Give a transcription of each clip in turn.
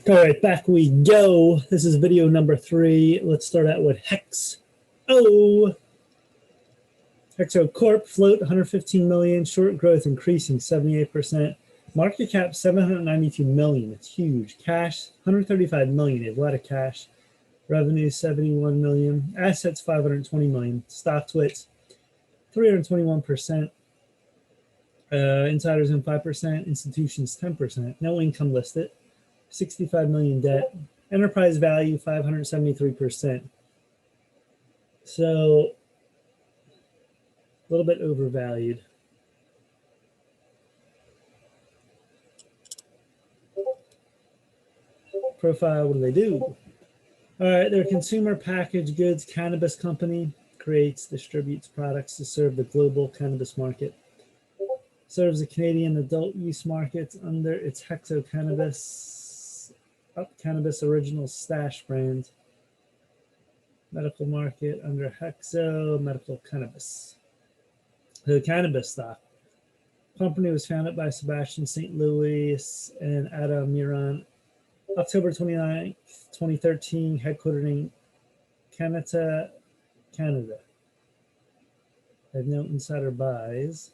All right, back we go. This is video number 3. Let's start out with HEXO. HEXO Corp float 115 million, short growth increasing 78%. Market cap 792 million. It's huge. Cash 135 million. They have a lot of cash. Revenue 71 million. Assets 520 million. Stock twits 321%. Insiders in 5%. Institutions 10%. No income listed. 65 million debt. Enterprise value 573%. So a little bit overvalued. Profile, what do? All right, they're a consumer packaged goods cannabis company, creates, distributes products to serve the global cannabis market. Serves the Canadian adult use markets under its HEXO Cannabis Original Stash brand. Medical market under HEXO Medical Cannabis. The cannabis stock. Company was founded by Sebastian St. Louis and Adam Miron. October 29th, 2013, headquartered in Canada. I have no insider buys.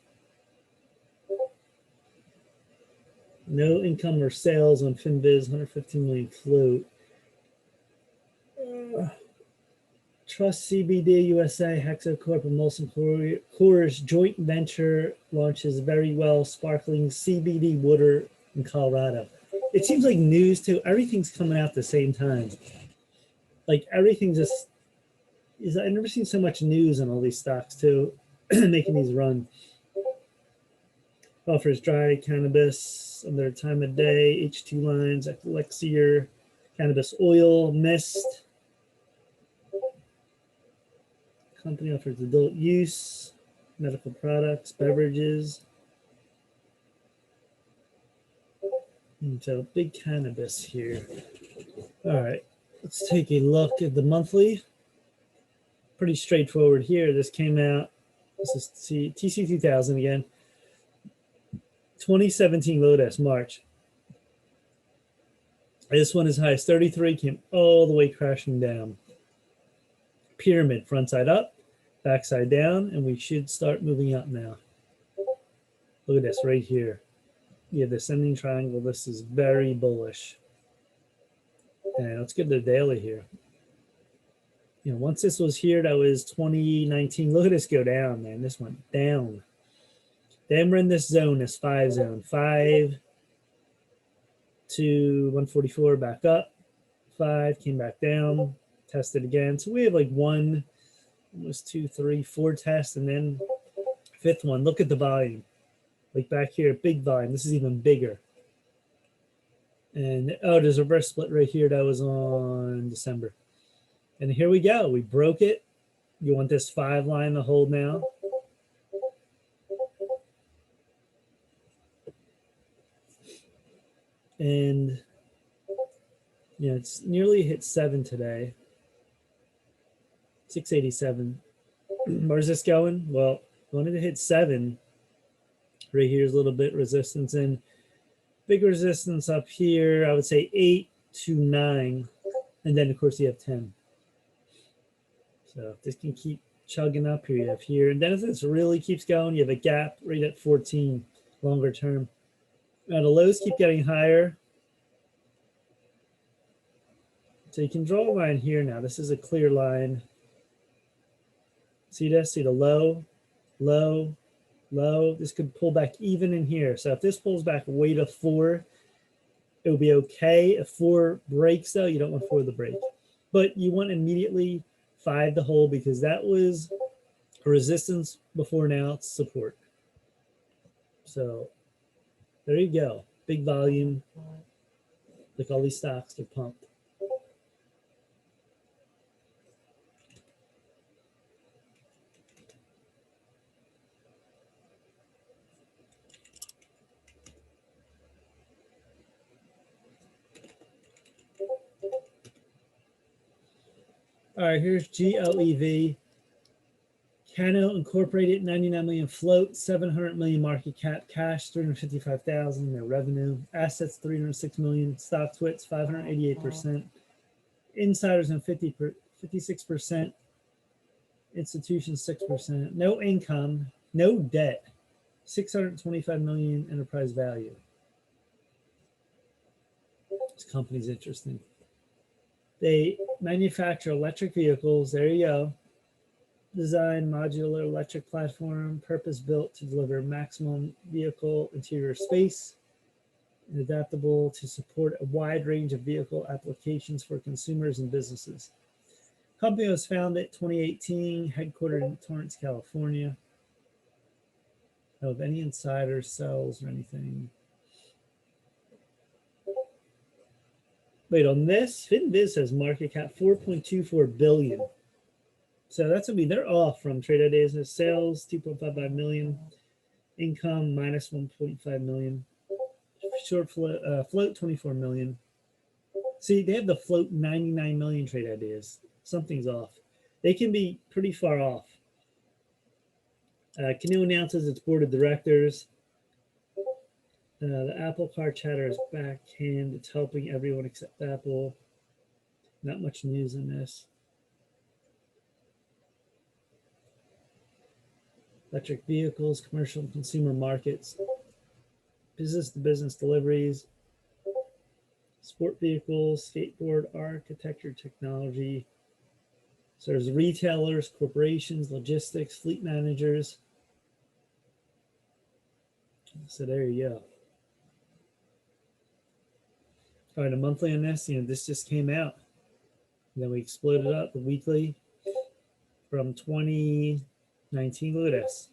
No income or sales on FinViz, 115 million float. Trust CBD USA, HEXO Corp, and Molson Coors joint venture launches Very Well sparkling CBD water in Colorado. It seems like news too. Everything's coming out at the same time. Like everything just is. I've never seen so much news on all these stocks too, making these run. Offers dry cannabis under time of day, H2 lines, elixir, cannabis oil, mist. Company offers adult use, medical products, beverages. And so big cannabis here. All right, let's take a look at the monthly. Pretty straightforward here. This came out, this is TC2000 again. 2017 Lotus, March. This one is high as 33, came all the way crashing down. Pyramid, front side up, back side down, and we should start moving up now. Look at this right here. You have the ascending triangle. This is very bullish. And let's get the daily here. You know, once this was here, that was 2019. Look at this go down, man. This went down. Then we're in this zone, this 5 zone. 5 to 144, back up. 5, came back down, tested again. So we have like 1, almost 2, 3, 4 tests, and then 5th one. Look at the volume. Like back here, big volume. This is even bigger. And oh, there's a reverse split right here. That was on December. And here we go. We broke it. You want this 5 line to hold now. And yeah, it's nearly hit 7 today. 687. Where's this going? Well, wanted to hit 7. Right here's a little bit resistance, and big resistance up here. I would say 8 to 9, and then of course you have 10. So if this can keep chugging up here, you have here, and then if this really keeps going, you have a gap right at 14 longer term. Now the lows keep getting higher. So you can draw a line here now. This is a clear line. See this? See the low, low, low. This could pull back even in here. So if this pulls back way to 4, it will be okay. If 4 breaks though, you don't want 4 to break. But you want immediately 5 to hold because that was a resistance before, now it's support. So there you go. Big volume. Like all these stocks, they're pumped. All right, here's GOEV. Cano Incorporated, 99 million float, 700 million market cap, cash 355,000, their revenue, assets 306 million, stock twits 588%, insiders and 56%, institutions 6%, no income, no debt, 625 million enterprise value. This company's interesting. They manufacture electric vehicles. There you go. Design modular electric platform, purpose built to deliver maximum vehicle interior space, and adaptable to support a wide range of vehicle applications for consumers and businesses. Company was founded 2018, headquartered in Torrance, California. I don't have any insider sales or anything. Wait, on this, FinViz has market cap 4.24 billion. So that's gonna be, they're off from trade ideas. Sales 2.55 million, income minus 1.5 million, short float 24 million. See, they have the float 99 million trade ideas. Something's off. They can be pretty far off. Canoe announces its board of directors. The Apple car chatter is backhand. It's helping everyone except Apple. Not much news in this. Electric vehicles, commercial and consumer markets, business to business deliveries, sport vehicles, skateboard, architecture, technology. So there's retailers, corporations, logistics, fleet managers. So there you go. All right, a monthly on this, this just came out. And then we exploded up the weekly from 2019. Look at this.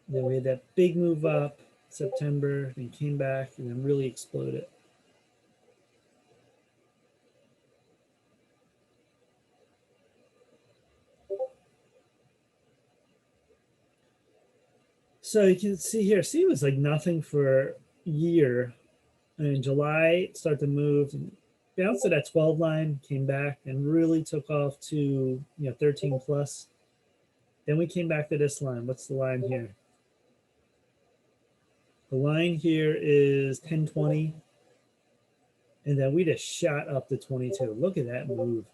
Then we had that big move up September, then came back and then really exploded. So you can see here, it was like nothing for a year. And in July, it started to move and bounced at that 12 line, came back and really took off to 13 plus. Then we came back to this line. What's the line here? The line here is 1020. And then we just shot up to 22. Look at that move.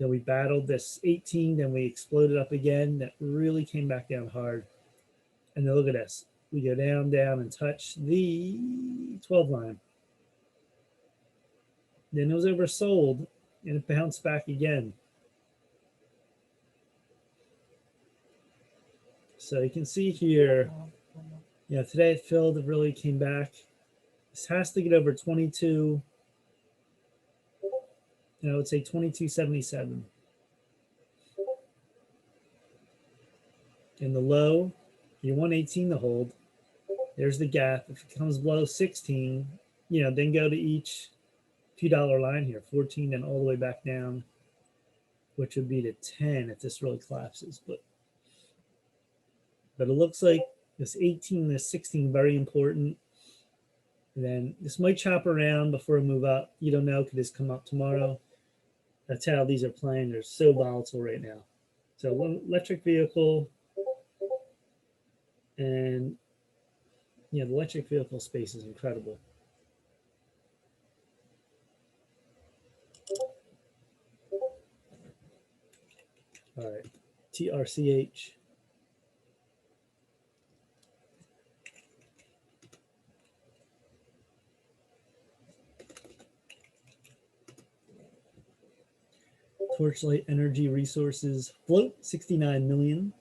Then we battled this 18, then we exploded up again. That really came back down hard. And then look at this. We go down, down, and touch the 12 line. Then it was oversold, and it bounced back again. So you can see here, today it filled, it really came back. This has to get over 22. I would say 22.77. In the low, you want 18 to hold. There's the gap. If it comes below 16, then go to each few dollar line here, 14 and all the way back down, which would be to 10 if this really collapses. But it looks like this 18 and this 16 very important. And then this might chop around before we move up. You don't know, could this come up tomorrow? That's how these are playing. They're so volatile right now. So one electric vehicle, and the electric vehicle space is incredible. All right, TRCH. Torchlight Energy Resources float 69 million.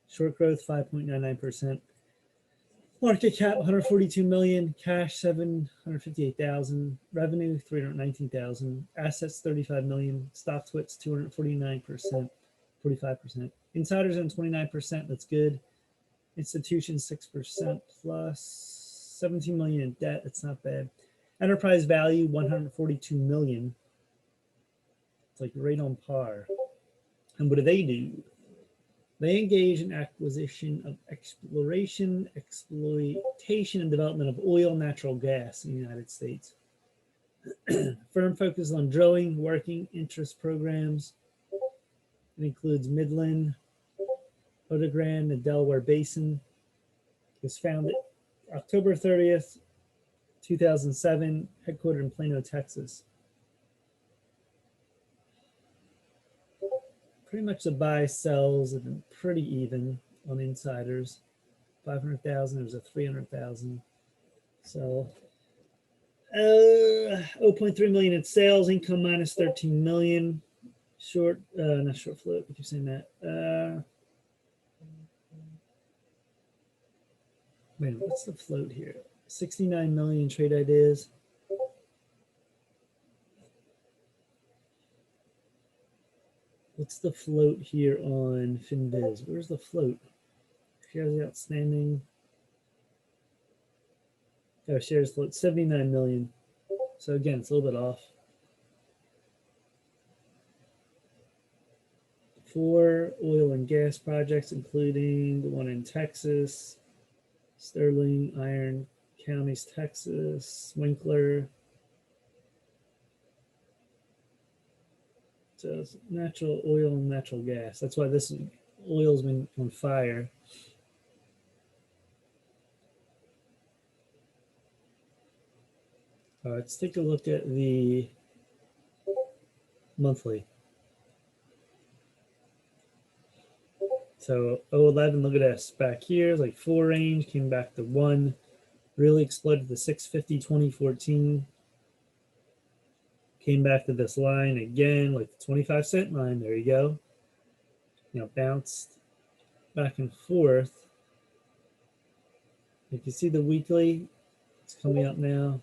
Short growth 5.99%. Market cap 142 million. Cash 758,000. Revenue 319,000. Assets 35 million. Stock twits 249%, 45%. Insiders on 29%. That's good. Institutions 6% plus 17 million in debt. That's not bad. Enterprise value 142 million. It's like right on par. And what do? They engage in acquisition of exploration, exploitation, and development of oil and natural gas in the United States. Firm focuses on drilling, working interest programs, It includes Midland, Otogrand, and Delaware Basin. It was founded October 30th, 2007, headquartered in Plano, Texas. Pretty much the buy sells have been pretty even on insiders. 500,000, there was a 300,000. So 0.3 million in sales, income minus 13 million. Short, not short float, we keep saying that. Wait, what's the float here? 69 million trade ideas. What's the float here on FinViz? Where's the float? Shares outstanding. Oh, shares float 79 million. So again, it's a little bit off. 4 oil and gas projects, including the one in Texas, Sterling, Iron Counties, Texas, Winkler. So it's natural oil and natural gas. That's why this oil's been on fire. Let's take a look at the monthly. So 011, look at this. Back here, like 4 range, came back to 1. Really exploded to 650, 2014. Came back to this line again, like the 25-cent line. There you go. You know, bounced back and forth. You can see the weekly. It's coming up now.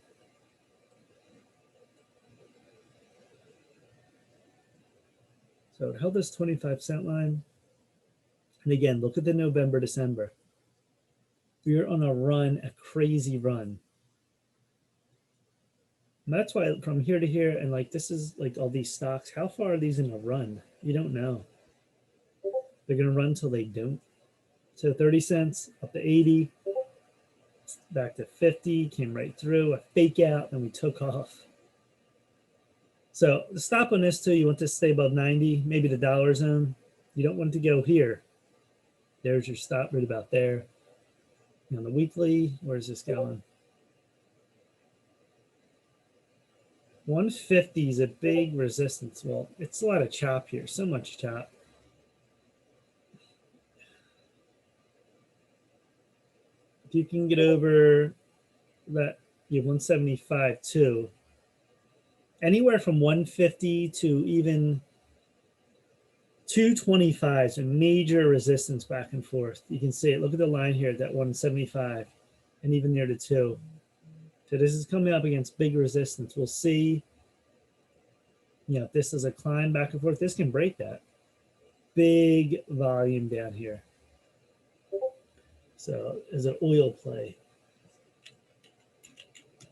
So it held this 25-cent line. And again, look at the November, December. We're on a run, a crazy run. And that's why from here to here, and like this is like all these stocks, how far are these in a run? You don't know. They're going to run till they don't. So 30 cents up to 80, back to 50, came right through, a fake out, and we took off. So the stop on this too, you want this to stay above 90, maybe the dollar zone. You don't want it to go here. There's your stop right about there. And on the weekly, where's this going? 150 is a big resistance. Well, it's a lot of chop here, so much chop. If you can get over that, you have 175 too. Anywhere from 150 to even 225 is a major resistance back and forth. You can see it. Look at the line here at that 175 and even near the 2. So this is coming up against big resistance. We'll see. You know, if this is a climb back and forth, this can break that. Big volume down here. So as an oil play.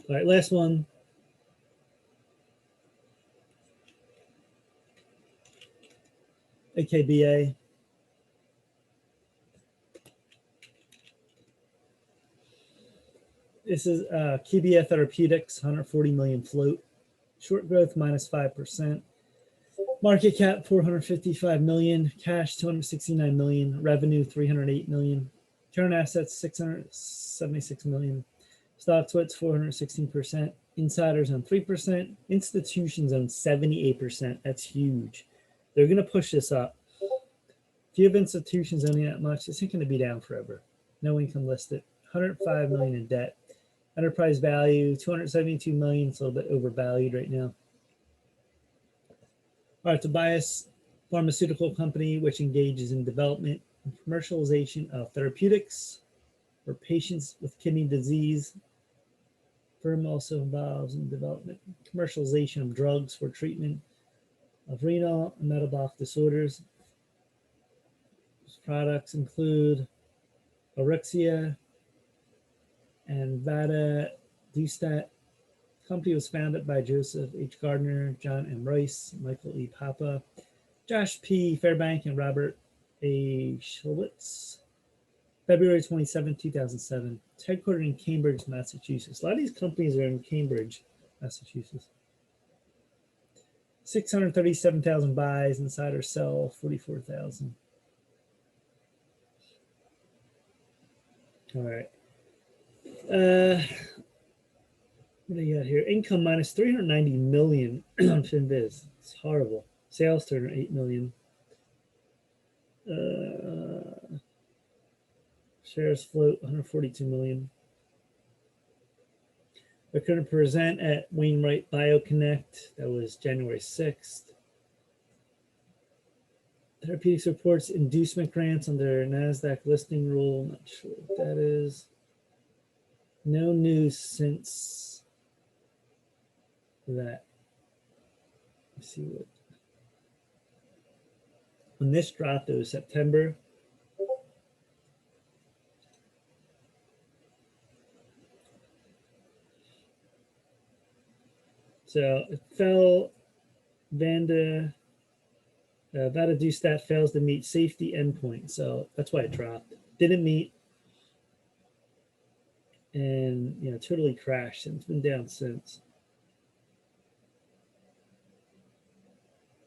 All right, last one. AKBA. This is KBA Therapeutics, 140 million float. Short growth minus 5%. Market cap 455 million. Cash 269 million. Revenue 308 million. Current assets 676 million. Stock splits 416%. Insiders on 3%. Institutions on 78%. That's huge. They're going to push this up. If you have institutions owning that much, this ain't going to be down forever. No income listed. 105 million in debt. Enterprise value 272 million. It's a little bit overvalued right now. All right, Tobias Pharmaceutical Company, which engages in development and commercialization of therapeutics for patients with kidney disease. Firm also involves in development and commercialization of drugs for treatment of renal and metabolic disorders. These products include Orexia and Vadadustat. The company was founded by Joseph H. Gardner, John M. Rice, Michael E. Papa, Josh P. Fairbank, and Robert A. Schultz. February 27, 2007. It's headquartered in Cambridge, Massachusetts. A lot of these companies are in Cambridge, Massachusetts. 637,000 buys, insider sell 44,000. All right. What do you got here? Income minus 390 million on FinViz. It's horrible. Sales 208 million. Shares float 142 million. They're going to present at Wainwright BioConnect. That was January 6th. Therapeutics reports inducement grants under NASDAQ listing rule. Not sure what that is. No news since that. Let's see what. When this dropped, it was September. So it fell. Vadadustat fails to meet safety endpoint. So that's why it dropped. Didn't meet. And, totally crashed. And it's been down since.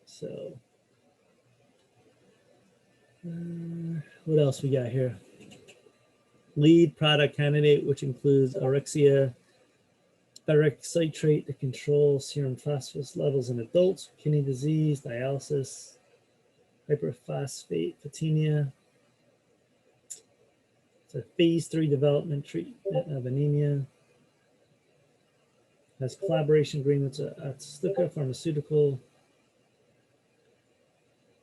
So, what else we got here? Lead product candidate, which includes Orexia, ferric citrate to control serum phosphorus levels in adults, kidney disease, dialysis, hyperphosphatemia. It's a phase 3 development treatment of anemia. Has collaboration agreements at Stuka Pharmaceutical.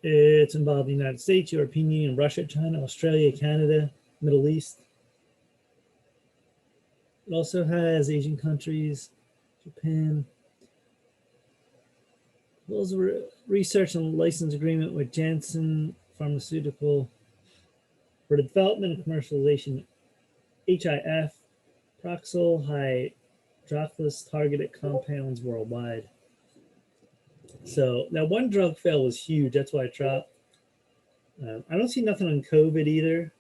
It's involved in the United States, European Union, Russia, China, Australia, Canada, Middle East. It also has Asian countries, Japan. There's a research and license agreement with Janssen Pharmaceutical for the development and commercialization HIF, proxyl hydroxylase targeted compounds worldwide. So that one drug fail was huge. That's why I dropped. I don't see nothing on COVID either.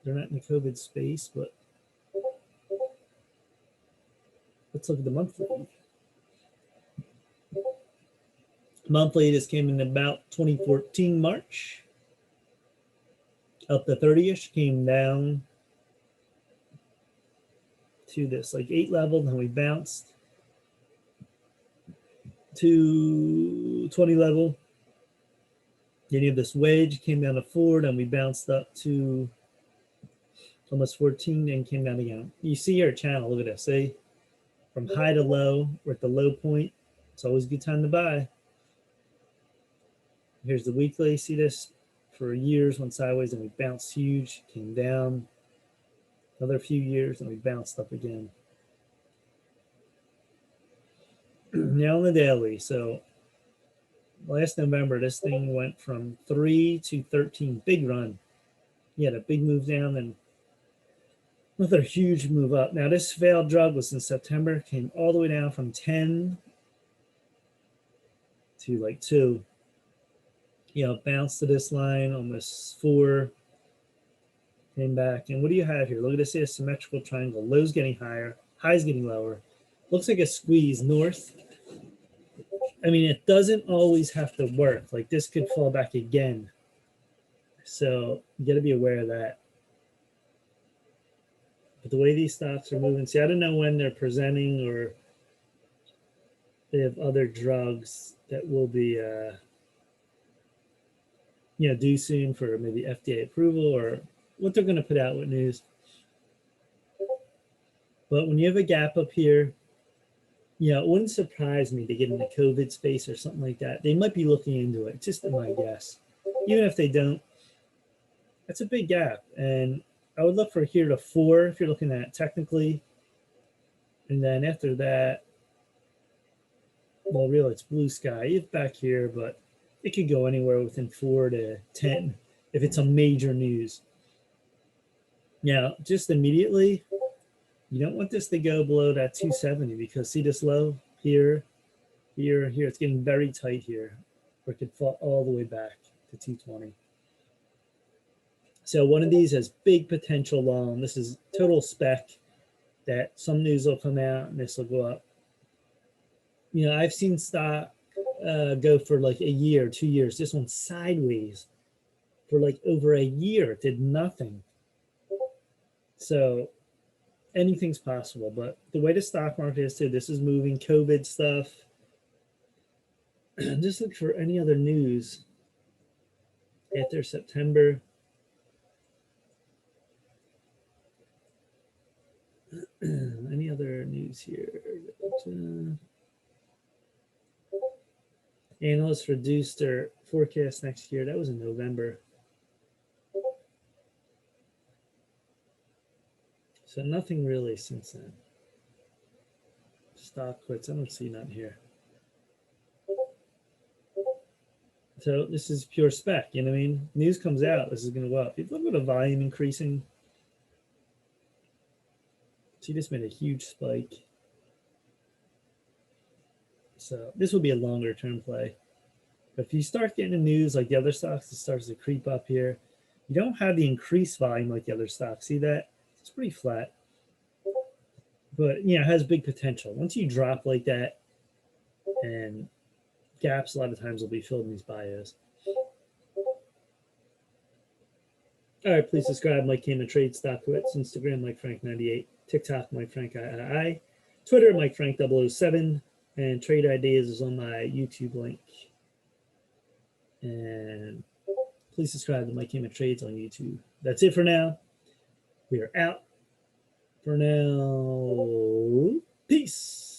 They're not in the COVID space, but let's look at the monthly. Monthly, this came in about 2014 March. Up to 30-ish, came down to this like 8 level, then we bounced to 20 level. Then you have this wedge, came down to 4, then we bounced up to almost 14 and came down again. You see our channel, look at this, see? From high to low, we're at the low point. It's always a good time to buy. Here's the weekly, see this? For years, went sideways and we bounced huge, came down. Another few years and we bounced up again. Now on the daily, so last November, this thing went from 3 to 13, big run. You had a big move down and another huge move up. Now this failed drug was in September, came all the way down from 10 to like 2. Bounced to this line, almost 4, came back. And what do you have here? Look at this asymmetrical triangle. Low's getting higher, high's getting lower. Looks like a squeeze north. I mean, it doesn't always have to work. Like this could fall back again. So you got to be aware of that. But the way these stocks are moving, see, I don't know when they're presenting or they have other drugs that will be due soon for maybe FDA approval or what they're going to put out with news. But when you have a gap up here, it wouldn't surprise me to get in the COVID space or something like that. They might be looking into it, just my guess. Even if they don't, that's a big gap. And I would look for here to 4 if you're looking at it technically. And then after that, well, really, it's blue sky. It's back here, but it could go anywhere within 4 to 10 if it's a major news. Now, just immediately, you don't want this to go below that 270 because see this low here, here, here. It's getting very tight here, or it could fall all the way back to 220. So one of these has big potential long. This is total spec that some news will come out and this will go up. I've seen stock go for like a year, 2 years. This one sideways for like over a year. It did nothing. So anything's possible. But the way the stock market is too, this is moving. COVID stuff. Just look for any other news after September. Any other news here? Analysts reduced their forecast next year. That was in November. So nothing really since then. Stock quits. I don't see none here. So this is pure spec. You know what I mean? News comes out. This is going to go up. If you look at the volume increasing. See, this made a huge spike. So this will be a longer term play. But if you start getting the news like the other stocks, it starts to creep up here. You don't have the increased volume like the other stocks. See that? It's pretty flat. But, yeah, it has big potential. Once you drop like that, and gaps a lot of times will be filled in these bios. All right, please subscribe. Mike Came to Trade Stock Quits. Instagram, Mike Frank 98. TikTok, Mike Frank III. Twitter, Mike Frank 007. And Trade Ideas is on my YouTube link. And please subscribe to Mike Came to Trades on YouTube. That's it for now. We are out for now. Peace.